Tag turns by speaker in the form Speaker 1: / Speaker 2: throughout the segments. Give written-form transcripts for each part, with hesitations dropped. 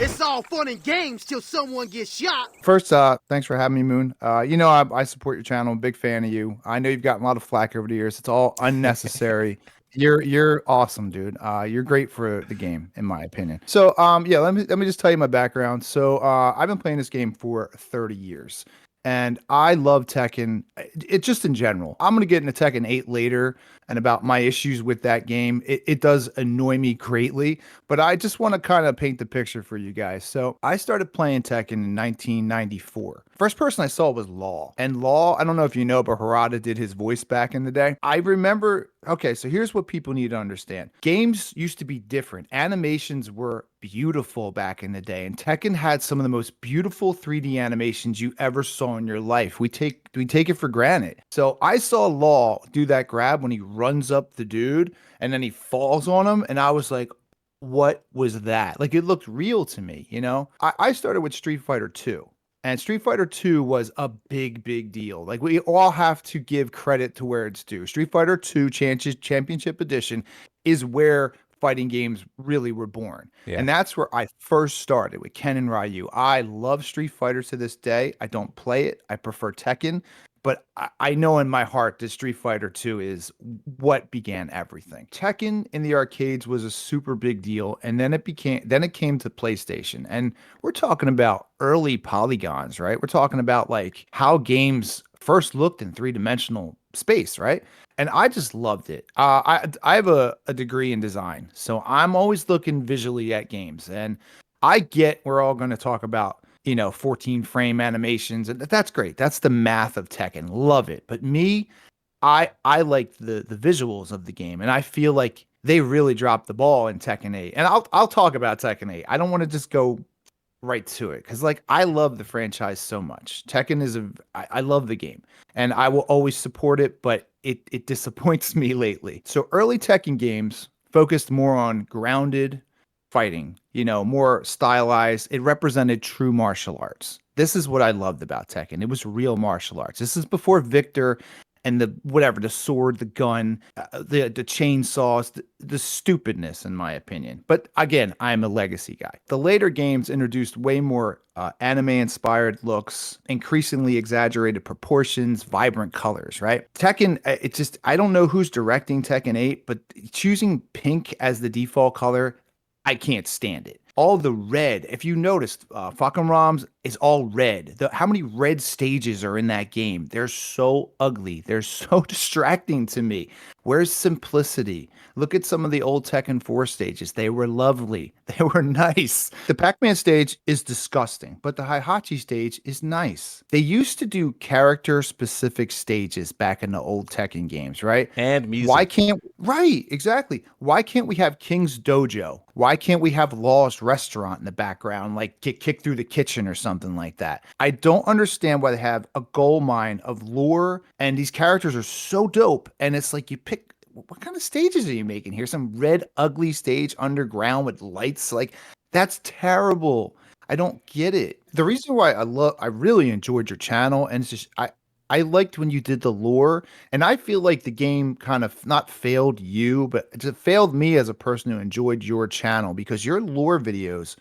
Speaker 1: It's all fun and games till someone gets shot.
Speaker 2: First, thanks for having me, Moon. I support your channel. I'm a big fan of you. I know you've gotten a lot of flack over the years. It's all unnecessary. You're awesome, dude. You're great for the game, in my opinion. So, yeah, let me just tell you my background. So, I've been playing this game for 30 years, and I love Tekken. It just in general. I'm gonna get into Tekken 8 later and about my issues with that game. It does annoy me greatly, but I just want to kind of paint the picture for you guys. So I started playing Tekken in 1994. First person I saw was Law. And Law, I don't know if you know, but Harada did his voice back in the day. I remember, okay, so here's what people need to understand. Games used to be different. Animations were beautiful back in the day, and Tekken had some of the most beautiful 3D animations you ever saw in your life. We take it for granted. So I saw Law do that grab when he runs up the dude and then he falls on him, and I was like, what was that? Like it looked real to me, you know? I started with Street Fighter 2. And Street Fighter 2 was a big, big deal. Like we all have to give credit to where it's due. Street Fighter 2 Championship Edition is where fighting games really were born.
Speaker 3: Yeah.
Speaker 2: And that's where I first started with Ken and Ryu. I love Street Fighter to this day. I don't play it. I prefer Tekken. But I know in my heart that Street Fighter 2 is what began everything. Tekken in the arcades was a super big deal, and then it came to PlayStation. And we're talking about early polygons, right? We're talking about like how games first looked in three-dimensional space, right? And I just loved it. I have a degree in design, so I'm always looking visually at games, and I get we're all going to talk about 14 frame animations, and that's great. That's the math of Tekken. Love it. But me, I like the visuals of the game, and I feel like they really dropped the ball in Tekken 8. And I'll talk about Tekken 8. I don't want to just go right to it because like I love the franchise so much. Tekken is I love the game, and I will always support it, but it disappoints me lately. So early Tekken games focused more on grounded fighting, more stylized. It represented true martial arts. This is what I loved about Tekken. It was real martial arts. This is before Victor and the sword, the gun, the chainsaws, the stupidness, in my opinion. But again, I'm a legacy guy. The later games introduced way more anime-inspired looks, increasingly exaggerated proportions, vibrant colors, right? Tekken, I don't know who's directing Tekken 8, but choosing pink as the default color, I can't stand it. All the red, if you noticed, Falcon is all red. How many red stages are in that game? They're so ugly. They're so distracting to me. Where's simplicity? Look at some of the old Tekken 4 stages. They were lovely. They were nice. The Pac-Man stage is disgusting, but the Heihachi stage is nice. They used to do character-specific stages back in the old Tekken games, right?
Speaker 3: And music.
Speaker 2: Right, exactly. Why can't we have King's Dojo? Why can't we have Law's restaurant in the background, like get kicked through the kitchen or something like that? I don't understand why they have a gold mine of lore, and these characters are so dope. And it's like you pick, what kind of stages are you making here? Some red, ugly stage underground with lights? Like, that's terrible. I don't get it. The reason why I really enjoyed your channel, and it's just, I liked when you did the lore, and I feel like the game kind of not failed you, but it failed me as a person who enjoyed your channel because your lore videos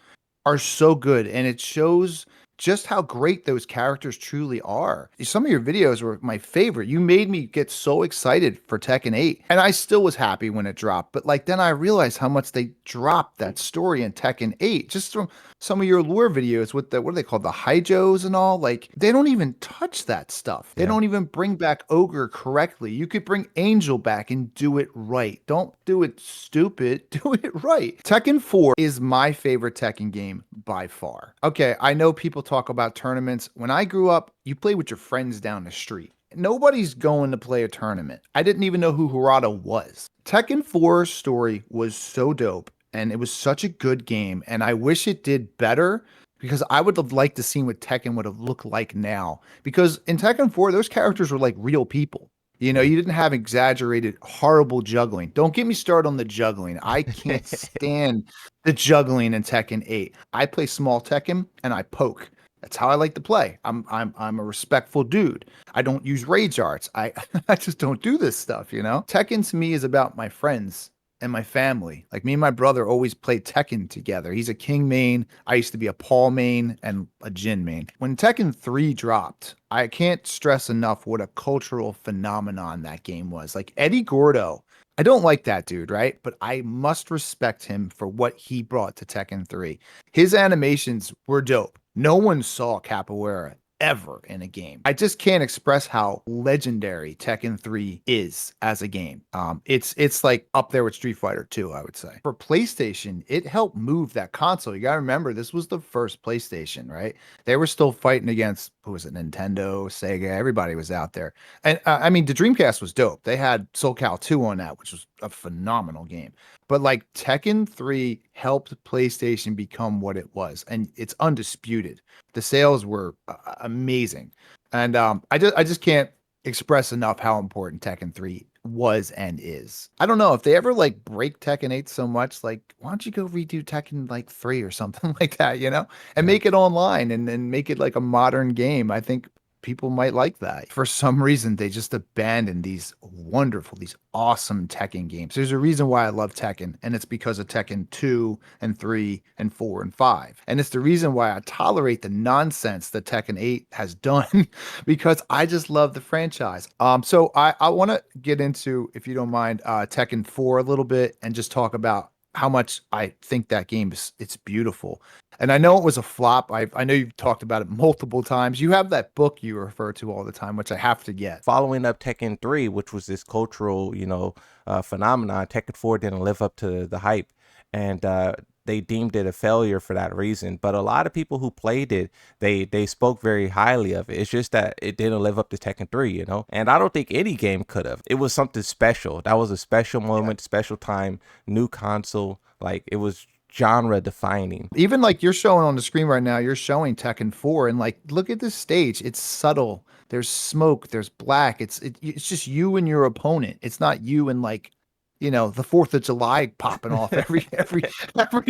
Speaker 2: are so good, and it shows just how great those characters truly are. Some of your videos were my favorite. You made me get so excited for Tekken 8, and I still was happy when it dropped. But like then I realized how much they dropped that story in Tekken 8 just from some of your lore videos with the what are they called, the Hijos and all. Like they don't even touch that stuff. They don't even bring back Ogre correctly. You could bring Angel back and do it right. Don't do it stupid. Do it right. Tekken 4 is my favorite Tekken game by far. Okay, I know people talk about tournaments. When I grew up, you play with your friends down the street. Nobody's going to play a tournament. I didn't even know who Harada was. Tekken 4's story was so dope, and it was such a good game, and I wish it did better because I would have liked to see what Tekken would have looked like now. Because in Tekken 4, those characters were like real people. You didn't have exaggerated, horrible juggling. Don't get me started on the juggling. I can't stand the juggling in Tekken 8. I play small Tekken and I poke. That's how I like to play. I'm a respectful dude. I don't use rage arts. I just don't do this stuff, Tekken to me is about my friends and my family. Like me and my brother always played Tekken together. He's a King main. I used to be a Paul main and a Jin main. When Tekken 3 dropped, I can't stress enough what a cultural phenomenon that game was. Like Eddie Gordo, I don't like that dude, right? But I must respect him for what he brought to Tekken 3. His animations were dope. No one saw capoeira ever in a game. I just can't express how legendary Tekken 3 is as a game. It's like up there with Street Fighter 2, I would say. For PlayStation, it helped move that console. You gotta remember, this was the first PlayStation, right? They were still fighting against, who was it, Nintendo, Sega, everybody was out there. And I mean, the Dreamcast was dope. They had Soul Cal 2 on that, which was a phenomenal game. But like Tekken 3 helped PlayStation become what it was, and it's undisputed. The sales were amazing, and I just can't express enough how important Tekken 3 was and is. I don't know if they ever like break Tekken 8 so much, like why don't you go redo Tekken like 3 or something like that, and
Speaker 3: Yeah.
Speaker 2: make it online and make it like a modern game. I think people might like that. For some reason, they just abandoned these wonderful, these awesome Tekken games. There's a reason why I love Tekken, and it's because of Tekken 2 and 3 and 4 and 5. And it's the reason why I tolerate the nonsense that Tekken 8 has done because I just love the franchise. So I want to get into, if you don't mind, Tekken 4 a little bit and just talk about how much I think that game is it's beautiful. And I know it was a flop. I know you've talked about it multiple times. You have that book you refer to all the time, which I have to get.
Speaker 3: Following up Tekken 3, which was this cultural, phenomenon, Tekken 4 didn't live up to the hype, and they deemed it a failure for that reason. But a lot of people who played it, they spoke very highly of it. It's just that it didn't live up to Tekken 3. And I don't think any game could have. It was something special. That was a special moment, special time, new console. Like it was genre defining.
Speaker 2: Even like you're showing on the screen right now, you're showing Tekken 4, and like look at this stage. It's subtle. There's smoke, there's black. It's just you and your opponent. It's not you and like, the 4th of July popping off every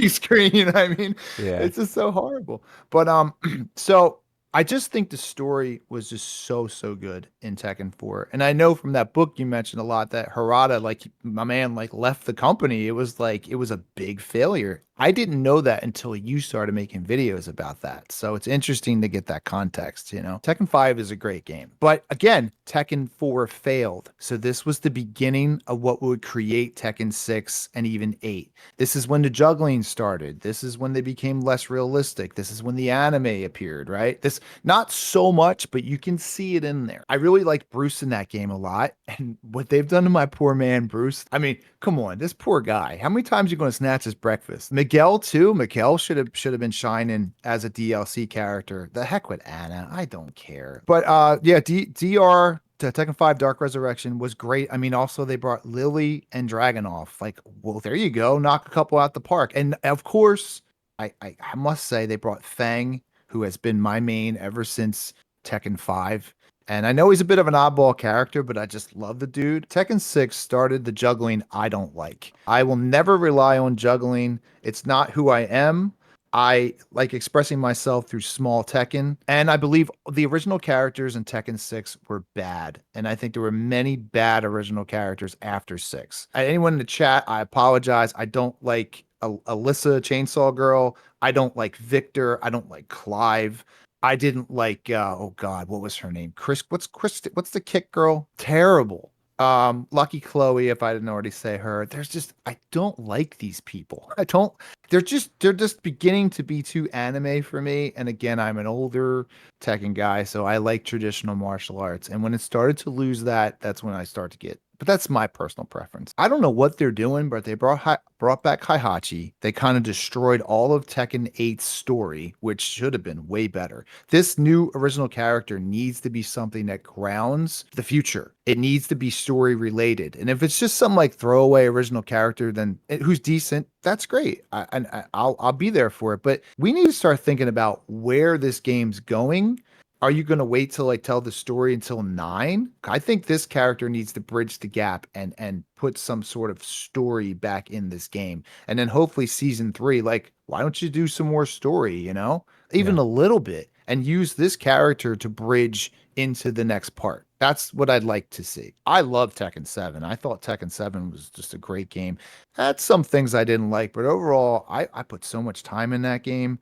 Speaker 2: screen, you know what I mean?
Speaker 3: Yeah.
Speaker 2: It's just so horrible. But so I just think the story was just so good in Tekken 4. And I know from that book you mentioned a lot that Harada, like my man, like left the company. It was like it was a big failure. I didn't know that until you started making videos about that. So it's interesting to get that context. Tekken 5 is a great game. But again, Tekken 4 failed. So this was the beginning of what would create Tekken 6 and even 8. This is when the juggling started. This is when they became less realistic. This is when the anime appeared, right? This not so much, but you can see it in there. I really like Bruce in that game a lot. And what they've done to my poor man, Bruce, I mean, come on, this poor guy. How many times are you going to snatch his breakfast? Miguel too. Miguel should have been shining as a DLC character. The heck with Anna. I don't care. But yeah, DR to Tekken 5 Dark Resurrection was great. I mean, also they brought Lily and Dragunov. Like, well, there you go. Knock a couple out the park. And of course, I must say they brought Fang, who has been my main ever since Tekken 5. And I know he's a bit of an oddball character, but I just love the dude. Tekken 6 started the juggling I don't like. I will never rely on juggling. It's not who I am. I like expressing myself through small Tekken. And I believe the original characters in Tekken 6 were bad. And I think there were many bad original characters after 6. Anyone in the chat, I apologize. I don't like Alyssa, Chainsaw Girl. I don't like Victor. I don't like Clive. I didn't like oh god, what was her name? What's the kick girl? Terrible. Lucky Chloe, if I didn't already say her. There's just I don't like these people. I don't they're just beginning to be too anime for me. And again, I'm an older Tekken guy, so I like traditional martial arts. And when it started to lose that, that's when I start to get but that's my personal preference. I don't know what they're doing, but they brought back Heihachi. They kind of destroyed all of Tekken 8's story, which should have been way better. This new original character needs to be something that grounds the future. It needs to be story related. And if it's just some like throwaway original character, then who's decent, that's great. I'll be there for it. But we need to start thinking about where this game's going. Are you going to wait till like tell the story until 9? I think this character needs to bridge the gap and put some sort of story back in this game. And then hopefully season 3, like, why don't you do some more story, even
Speaker 3: Yeah.
Speaker 2: a little bit, and use this character to bridge into the next part. That's what I'd like to see. I love Tekken 7. I thought Tekken 7 was just a great game. Had some things I didn't like, but overall, I put so much time in that game.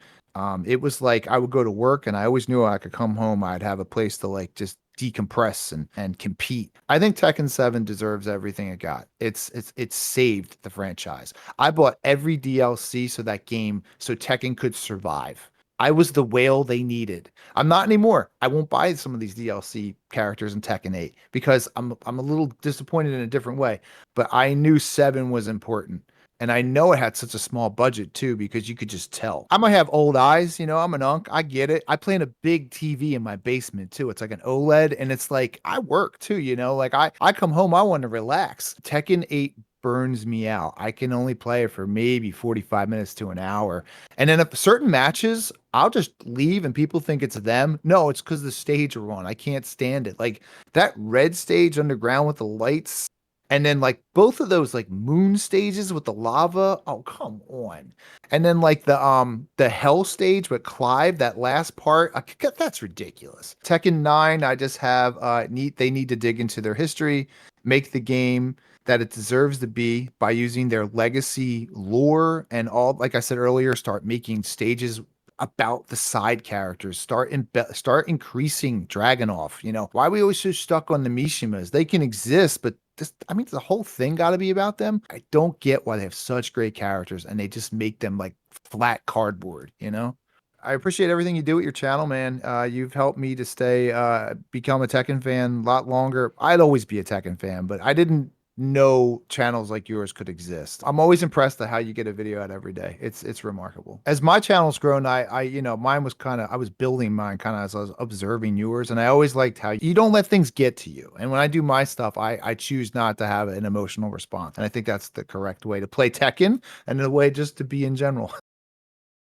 Speaker 2: It was like I would go to work and I always knew I could come home. I'd have a place to like just decompress and compete. I think Tekken 7 deserves everything it got. It's saved the franchise. I bought every DLC so that game so Tekken could survive. I was the whale they needed. I'm not anymore. I won't buy some of these DLC characters in Tekken 8 because I'm a little disappointed in a different way. But I knew 7 was important. And I know it had such a small budget too, because you could just tell. I might have old eyes, you know, I'm an unk. I get it. I play in a big TV in my basement too. It's like an OLED, and it's like I work too, you know, like I come home, I want to relax. Tekken 8 burns me out. I can only play it for maybe 45 minutes to an hour. And then if certain matches, I'll just leave and people think it's them. No, it's because the stage are on. I can't stand it. Like that red stage underground with the lights. And then like both of those like moon stages with the lava. Oh, come on. And then like the hell stage with Clive, that last part, that's ridiculous. Tekken 9, I just have they need to dig into their history, make the game that it deserves to be by using their legacy lore and all, like I said earlier, start making stages about the side characters, start increasing Dragunov. You know, why are we always so stuck on the Mishimas? They can exist, but this, I mean, the whole thing got to be about them. I don't get why they have such great characters and they just make them like flat cardboard, you know? I appreciate everything you do with your channel, man. You've helped me to stay, become a Tekken fan a lot longer. I'd always be a Tekken fan, but I didn't know channels like yours could exist. I'm always impressed at how you get a video out every day. It's remarkable. As my channel's grown, you know, mine was kind of, I was building mine kind of as I was observing yours, and I always liked how you don't let things get to you. And when I do my stuff, I choose not to have an emotional response. And I think that's the correct way to play Tekken and the way just to be in general.